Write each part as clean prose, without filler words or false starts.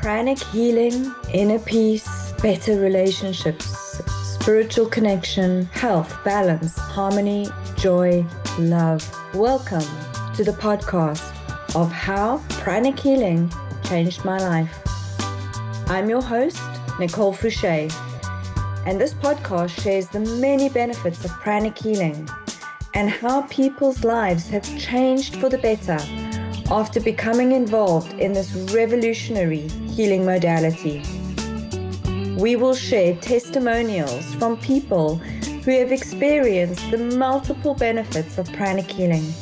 Pranic healing, inner peace, better relationships, spiritual connection, health, balance, harmony, joy, love. Welcome to the podcast of how Pranic healing changed my life. I'm your host, Nicole Fouche, and this podcast shares the many benefits of pranic healing and how people's lives have changed for the better after becoming involved in this revolutionary healing modality. We will share testimonials from people who have experienced the multiple benefits of pranic healing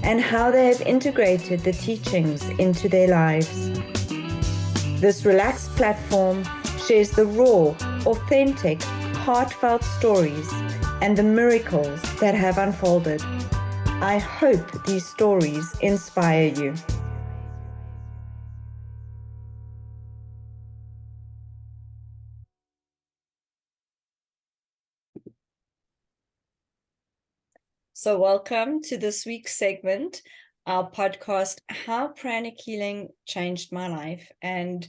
and how they have integrated the teachings into their lives. This relaxed platform shares the raw, authentic, heartfelt stories and the miracles that have unfolded. I hope these stories inspire you. So welcome to this week's segment, our podcast, How Pranic Healing Changed My Life. And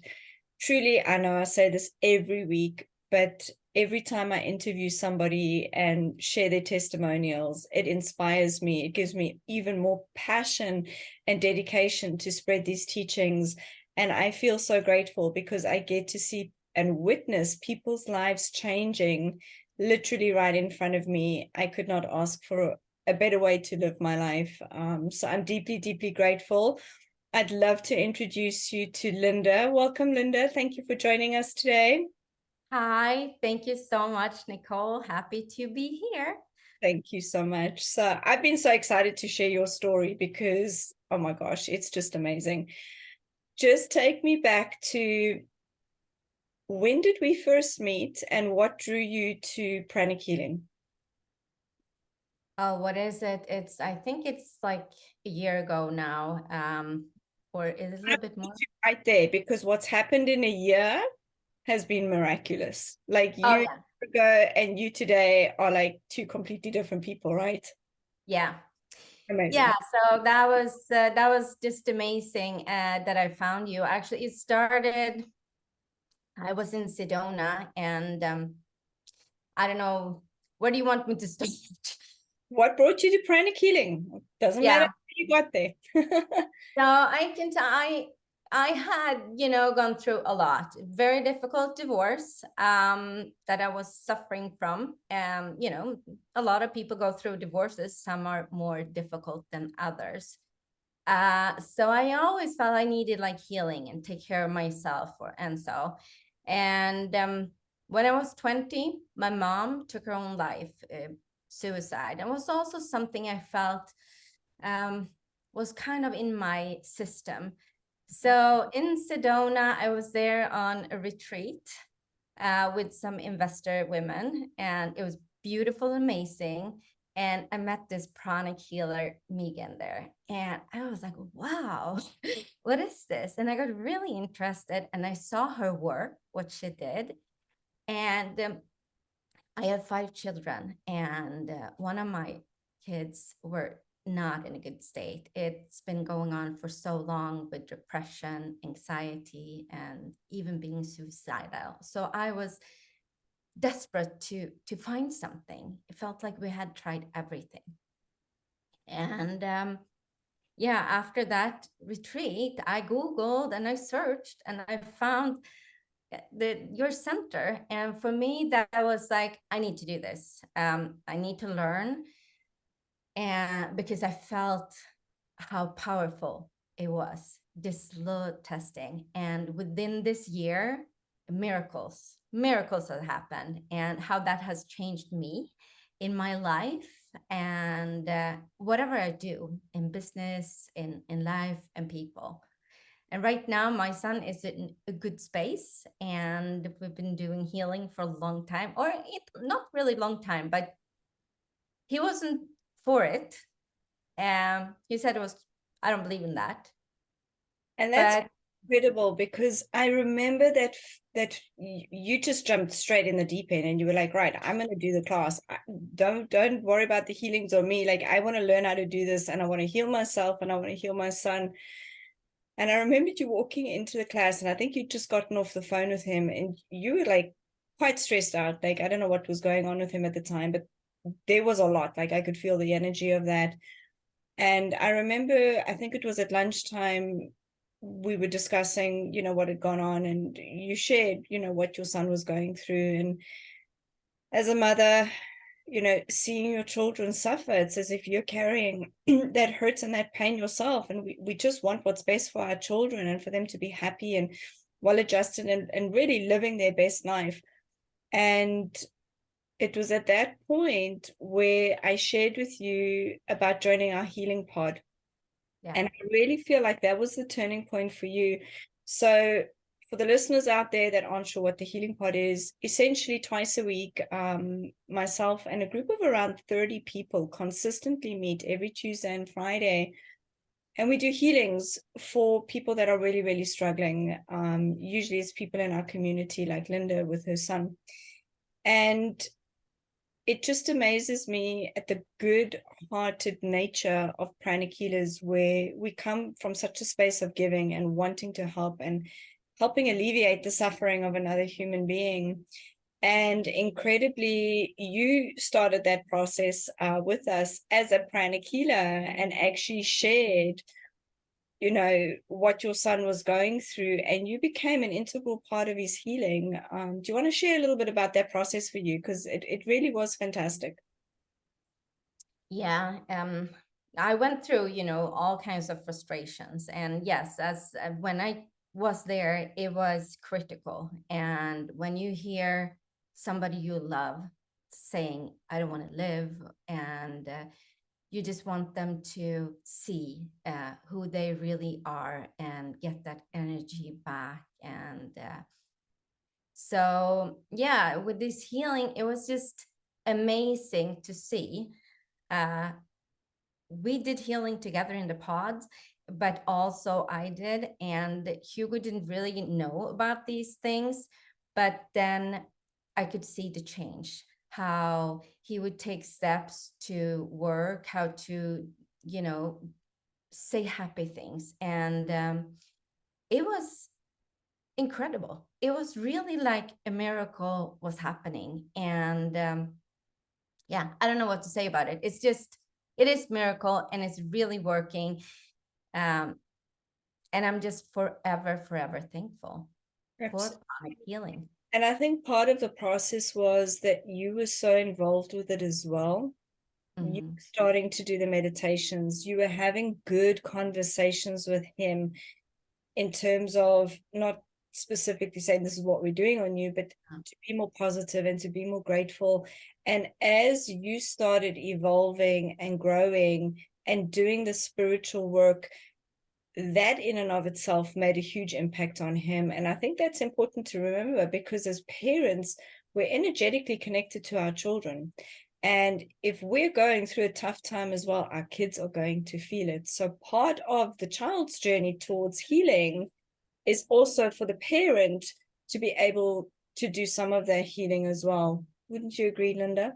truly, I know I say this every week, but every time I interview somebody and share their testimonials, it inspires me. It gives me even more passion and dedication to spread these teachings. And I feel so grateful because I get to see and witness people's lives changing literally right in front of me. I could not ask for a better way to live my life. So I'm deeply, deeply grateful. I'd love to introduce you to Linda. Welcome, Linda. Thank you for joining us today. Hi, thank you so much, Nicole. Happy to be here. Thank you so much. So I've been so excited to share your story because, oh my gosh, it's just amazing. Just take me back to when did we first meet and what drew you to pranic healing? Oh, what is it? I think it's like a year ago now, or is it a little bit more? Right there, because what's happened in a year has been miraculous. Like Oh, you yeah. ago and you today are like two completely different people, right? Yeah. Amazing. Yeah, so that was just amazing that I found you. Actually, it started, I was in Sedona, and I don't know, where do you want me to start? What brought you to pranic healing? Doesn't matter Yeah. how you got there. So I had, gone through a lot, very difficult divorce that I was suffering from. A lot of people go through divorces. Some are more difficult than others. So I always felt I needed like healing and take care of myself, and when I was 20, my mom took her own life, suicide. It was also something I felt um, was kind of in my system. So in Sedona, I was there on a retreat with some investor women, and it was beautiful, amazing. And I met this pranic healer, Megan, there. And I was like, wow, what is this? And I got really interested, and I saw her work, what she did. And I have 5 children, and one of my kids were not in a good state. It's been going on for so long with depression, anxiety, and even being suicidal. So I was desperate to find something. It felt like we had tried everything. And yeah, after that retreat, I Googled and I searched and I found your center. And for me, that was like, I need to do this. I need to learn. And because I felt how powerful it was, this load testing. And within this year, miracles have happened, and how that has changed me in my life, and whatever I do in business, in life, and people. And right now, my son is in a good space, and we've been doing healing for a long time, or not really long time, but he wasn't for it. He said it was, I don't believe in that. And that's But incredible because I remember that you just jumped straight in the deep end and you were like, right, I'm going to do the class. Don't worry about the healings or me. Like, I want to learn how to do this and I want to heal myself and I want to heal my son. And I remembered you walking into the class, and I think you'd just gotten off the phone with him, and you were like quite stressed out. Like, I don't know what was going on with him at the time, but there was a lot. Like, I could feel the energy of that. And I remember, I think it was at lunchtime, we were discussing, what had gone on, and you shared, what your son was going through. And as a mother, seeing your children suffer, it's as if you're carrying that hurt and that pain yourself. And we just want what's best for our children and for them to be happy and well adjusted and really living their best life. And it was at that point where I shared with you about joining our healing pod. Yeah. And I really feel like that was the turning point for you. So for the listeners out there that aren't sure what the healing pod is, essentially twice a week, myself and a group of around 30 people consistently meet every Tuesday and Friday. And we do healings for people that are really, really struggling. Usually it's people in our community like Linda with her son. And it just amazes me at the good-hearted nature of Pranic healers, where we come from such a space of giving and wanting to help and helping alleviate the suffering of another human being. And incredibly, you started that process with us as a Pranic healer and actually shared what your son was going through, and you became an integral part of his healing. Do you want to share a little bit about that process for you? Because it really was fantastic. Yeah. I went through, all kinds of frustrations. And yes, as when I was there, it was critical. And when you hear somebody you love saying, I don't want to live, and you just want them to see who they really are and get that energy back. And so, yeah, with this healing, it was just amazing to see. We did healing together in the pods, but also I did. And Hugo didn't really know about these things. But then I could see the change, how he would take steps to work, how to, say happy things. And it was incredible. It was really like a miracle was happening. And yeah, I don't know what to say about it. It's just, it is miracle and it's really working. And I'm just forever thankful for Pranic healing. And I think part of the process was that you were so involved with it as well. You were starting to do the meditations. You were having good conversations with him in terms of not specifically saying this is what we're doing on you, but to be more positive and to be more grateful. And as you started evolving and growing and doing the spiritual work, that in and of itself made a huge impact on him. And I think that's important to remember, because as parents, we're energetically connected to our children. And if we're going through a tough time as well, our kids are going to feel it. So part of the child's journey towards healing is also for the parent to be able to do some of their healing as well. Wouldn't you agree, Linda?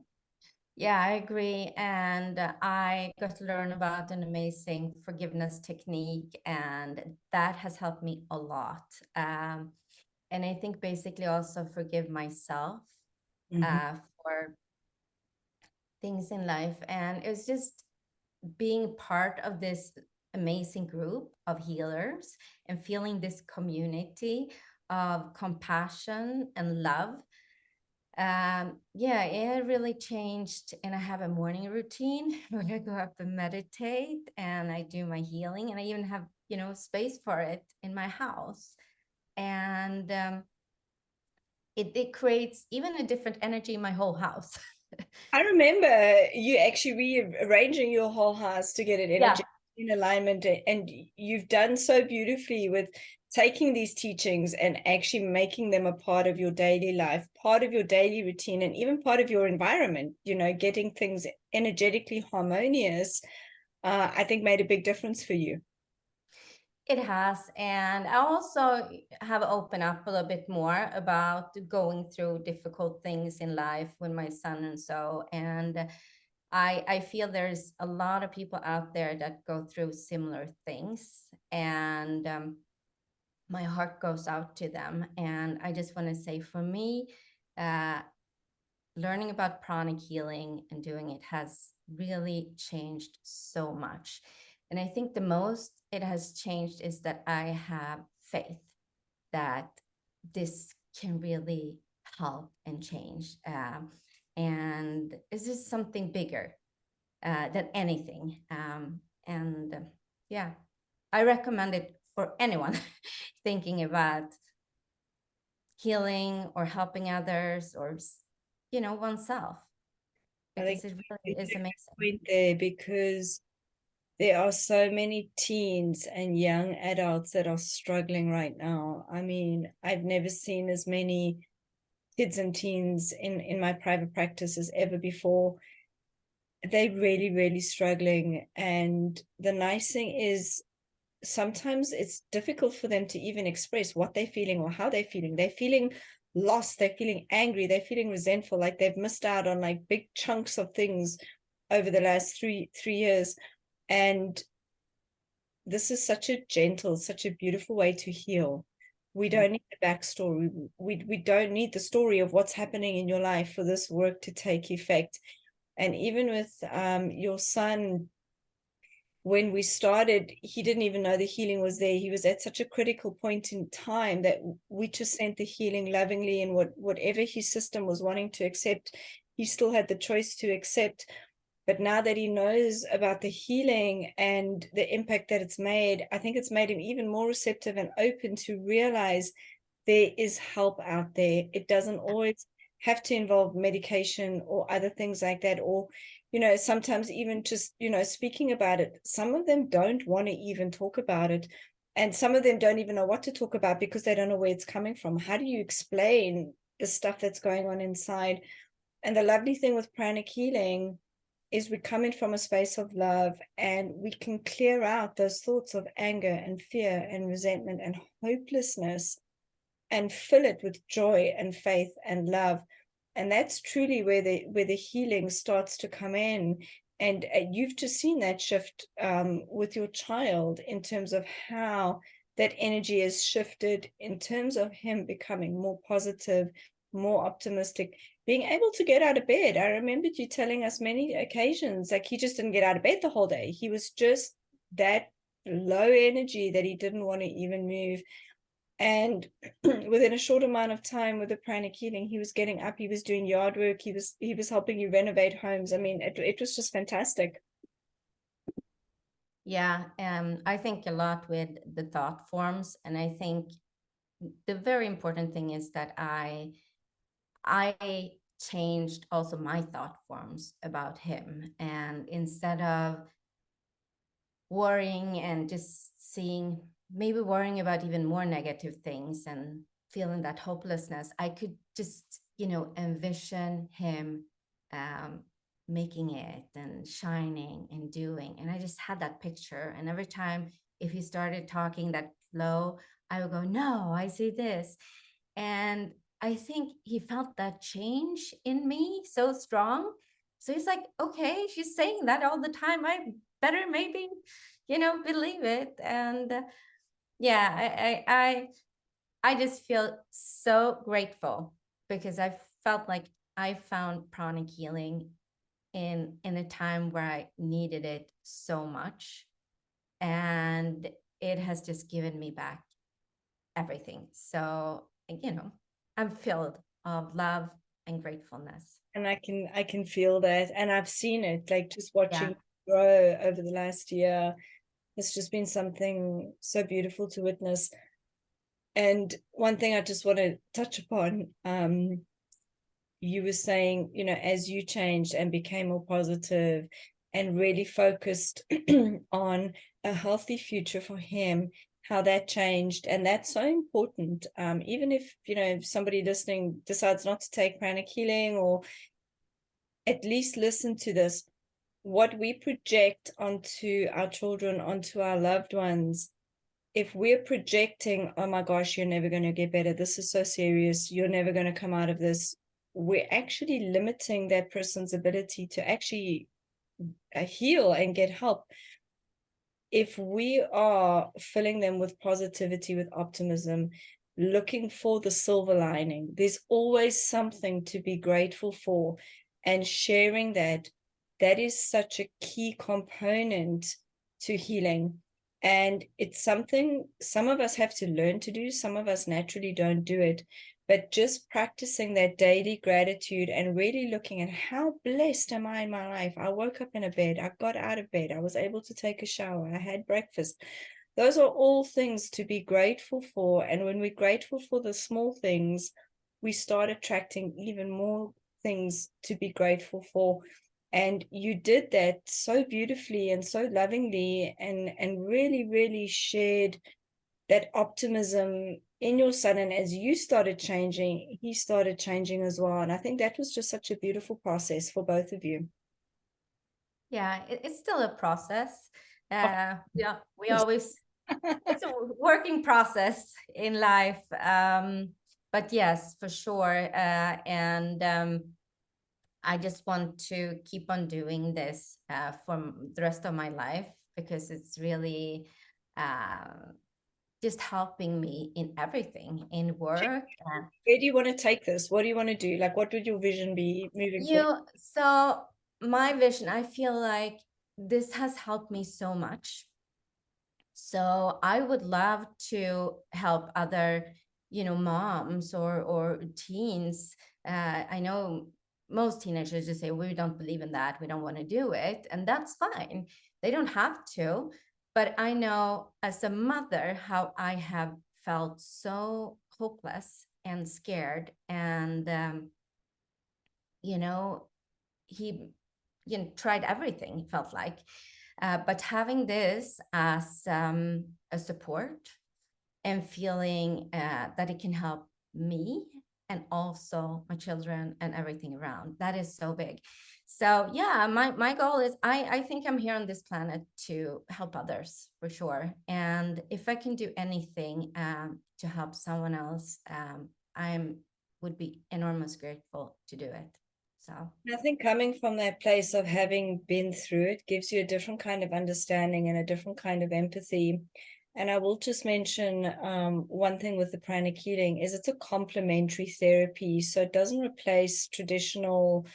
Yeah, I agree. And I got to learn about an amazing forgiveness technique, and that has helped me a lot. And I think basically also forgive myself for things in life. And it's just being part of this amazing group of healers and feeling this community of compassion and love. Yeah, it really changed. And I have a morning routine where I go up and meditate and I do my healing, and I even have, space for it in my house. And it creates even a different energy in my whole house. I remember you actually rearranging your whole house to get it energetic in alignment, and you've done so beautifully with taking these teachings and actually making them a part of your daily life, part of your daily routine, and even part of your environment. Getting things energetically harmonious, I think made a big difference for you. It has. And I also have opened up a little bit more about going through difficult things in life with my son and so. And I feel there's a lot of people out there that go through similar things. And my heart goes out to them. And I just want to say, for me, learning about pranic healing and doing it has really changed so much. And I think the most it has changed is that I have faith that this can really help and change. And is this something bigger than anything? And yeah, I recommend it for anyone thinking about healing or helping others, or oneself, I think because it you really is took amazing. a point there, because there are so many teens and young adults that are struggling right now. I mean, I've never seen as many kids and teens in my private practice as ever before. They're really, really struggling. And the nice thing is, sometimes it's difficult for them to even express what they're feeling or how they're feeling. They're feeling lost, they're feeling angry, they're feeling resentful, like they've missed out on like big chunks of things over the last three years. And this is such a gentle, such a beautiful way to heal. We don't need the backstory. We don't need the story of what's happening in your life for this work to take effect. And even with your son, when we started, he didn't even know the healing was there. He was at such a critical point in time that we just sent the healing lovingly, and whatever his system was wanting to accept, he still had the choice to accept. But now that he knows about the healing and the impact that it's made, I think it's made him even more receptive and open to realize there is help out there. It doesn't always have to involve medication or other things like that, or sometimes even just speaking about it. Some of them don't want to even talk about it, and some of them don't even know what to talk about because they don't know where it's coming from. How do you explain the stuff that's going on inside? And the lovely thing with pranic healing is we come in from a space of love, and we can clear out those thoughts of anger and fear and resentment and hopelessness, and fill it with joy and faith and love. And that's truly where the healing starts to come in. And you've just seen that shift with your child, in terms of how that energy has shifted, in terms of him becoming more positive, more optimistic, being able to get out of bed. I remembered you telling us many occasions, like, he just didn't get out of bed the whole day. He was just that low energy that he didn't want to even move. And within a short amount of time with the pranic healing, he was getting up, he was doing yard work, he was helping you renovate homes. I mean, it was just fantastic. Yeah, I think a lot with the thought forms, and I think the very important thing is that I changed also my thought forms about him, and instead of worrying and just seeing, maybe worrying about even more negative things and feeling that hopelessness, I could just envision him making it and shining and doing, and I just had that picture. And every time if he started talking that flow, I would go, no, I see this. And I think he felt that change in me so strong. So he's like, okay, she's saying that all the time, I better maybe believe it. And yeah, I just feel so grateful, because I felt like I found pranic healing in a time where I needed it so much, and it has just given me back everything. So I'm filled of love and gratefulness. And I can feel that, and I've seen it, like, just Yeah. watching grow over the last year. It's just been something so beautiful to witness. And one thing I just want to touch upon, you were saying, as you changed and became more positive and really focused on a healthy future for him, how that changed. And that's so important. Even if, if somebody listening decides not to take pranic healing, or at least listen to this, what we project onto our children, onto our loved ones, if we're projecting, oh my gosh, you're never going to get better, this is so serious, you're never going to come out of this, we're actually limiting that person's ability to actually heal and get help. if we are filling them with positivity, with optimism, looking for the silver lining, there's always something to be grateful for, and sharing that, that is such a key component to healing. And it's something some of us have to learn to do, some of us naturally don't do it. But just practicing that daily gratitude and really looking at how blessed am I in my life. I woke up in a bed, I got out of bed, I was able to take a shower, I had breakfast. Those are all things to be grateful for. And when we're grateful for the small things, we start attracting even more things to be grateful for. And you did that so beautifully and so lovingly, and really, really shared that optimism in your son. And as you started changing, he started changing as well. And I think that was just such a beautiful process for both of you. Yeah, it's still a process. Yeah, we Yes. always, it's a working process in life. But yes, for sure. And I just want to keep on doing this for the rest of my life, because it's really just helping me in everything, in work. Where do you want to take this? What do you want to do? Like, what would your vision be moving forward? So my vision, I feel like this has helped me so much. So I would love to help other, moms or teens. I know most teenagers just say, we don't believe in that, we don't want to do it, and that's fine. They don't have to. But I know as a mother how I have felt so hopeless and scared, and you know he tried everything, it felt like. But having this as a support, and feeling that it can help me and also my children and everything around, that is so big. So yeah, my goal is, I think I'm here on this planet to help others for sure. And if I can do anything to help someone else, I'm would be enormous grateful to do it. So I think coming from that place of having been through it gives you a different kind of understanding and a different kind of empathy. And I will just mention one thing with the pranic healing is it's a complementary therapy. So it doesn't replace traditional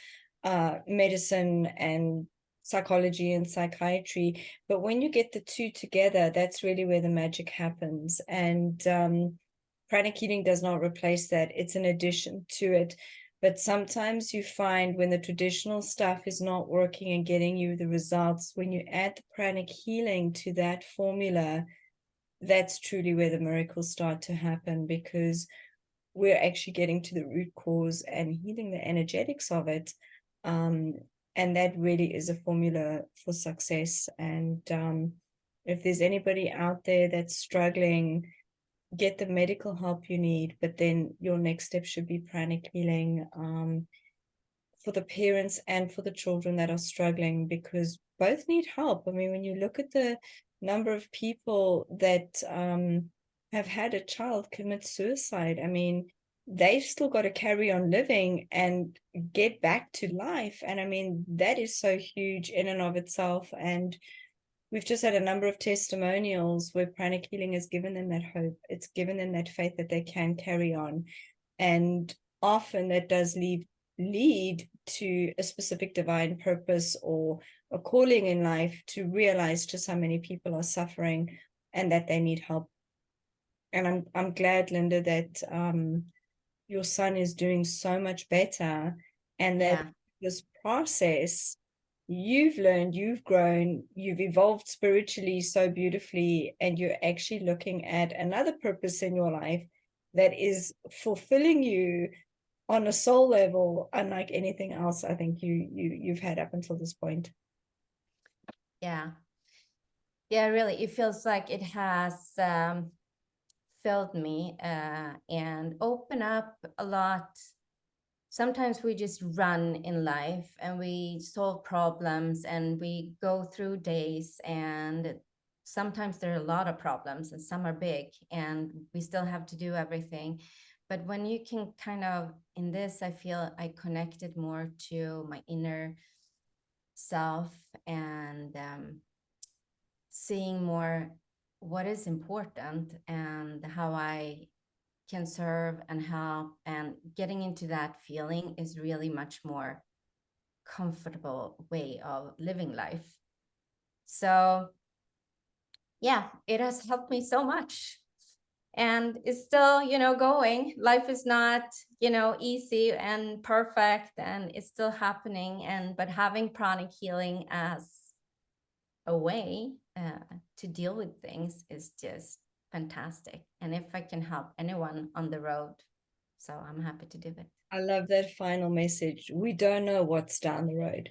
medicine and psychology and psychiatry. But when you get the two together, that's really where the magic happens. And pranic healing does not replace that. It's an addition to it. But sometimes you find when the traditional stuff is not working and getting you the results, when you add the pranic healing to that formula, that's truly where the miracles start to happen, because we're actually getting to the root cause and healing the energetics of it. And that really is a formula for success. And if there's anybody out there that's struggling, get the medical help you need, but then your next step should be pranic healing for the parents and for the children that are struggling, because both need help. I mean, when you look at the number of people that have had a child commit suicide, I mean, they've still got to carry on living and get back to life. And I mean, that is so huge in and of itself. And we've just had a number of testimonials where pranic healing has given them that hope. It's given them that faith that they can carry on. And often that does lead to a specific divine purpose or a calling in life, to realize just how many people are suffering and that they need help. And I'm glad, Linda, that your son is doing so much better, and that yeah. this process, you've learned, you've grown, you've evolved spiritually so beautifully, and you're actually looking at another purpose in your life that is fulfilling you on a soul level, unlike anything else I think you've had up until this point. Yeah. Yeah, really, it feels like it has filled me and open up a lot. Sometimes we just run in life and we solve problems and we go through days, and sometimes there are a lot of problems and some are big and we still have to do everything. But when you can kind of, in this, I feel I connected more to my inner self, and seeing more what is important and how I can serve and help, and getting into that feeling is really much more comfortable way of living life. So yeah, it has helped me so much, and it's still, going. Life is not, easy and perfect, and it's still happening. But having pranic healing as a way to deal with things is just fantastic. And if I can help anyone on the road, so I'm happy to do it. I love that final message. We don't know what's down the road.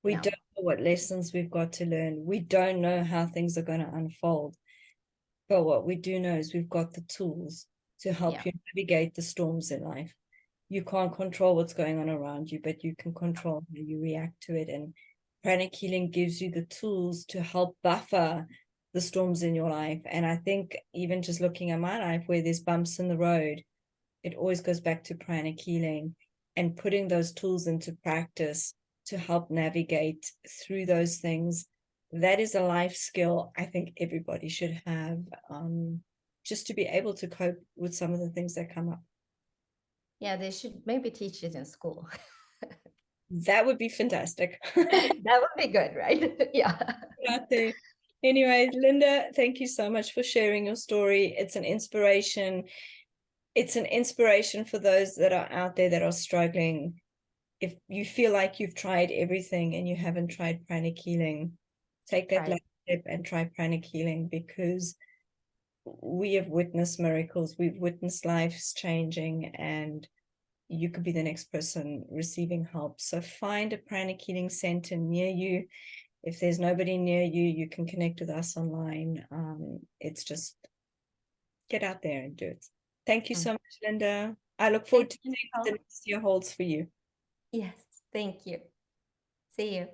We No. don't know what lessons we've got to learn. We don't know how things are going to unfold. But what we do know is we've got the tools to help you navigate the storms in life. You can't control what's going on around you, but you can control how you react to it. And pranic healing gives you the tools to help buffer the storms in your life. And I think even just looking at my life where there's bumps in the road, it always goes back to pranic healing and putting those tools into practice to help navigate through those things. That is a life skill I think everybody should have, just to be able to cope with some of the things that come up. Yeah, they should maybe teach it in school. That would be fantastic. That would be good, right? Yeah. Out there. Anyway, Linda, thank you so much for sharing your story. It's an inspiration. It's an inspiration for those that are out there that are struggling. If you feel like you've tried everything and you haven't tried pranic healing, take that last step and try pranic healing, because we have witnessed miracles. We've witnessed lives changing, and you could be the next person receiving help. So find a pranic healing center near you. If there's nobody near you, you can connect with us online. It's just get out there and do it. Thank you so much, Linda. I look forward to seeing what the next year holds for you. Yes, thank you. See you.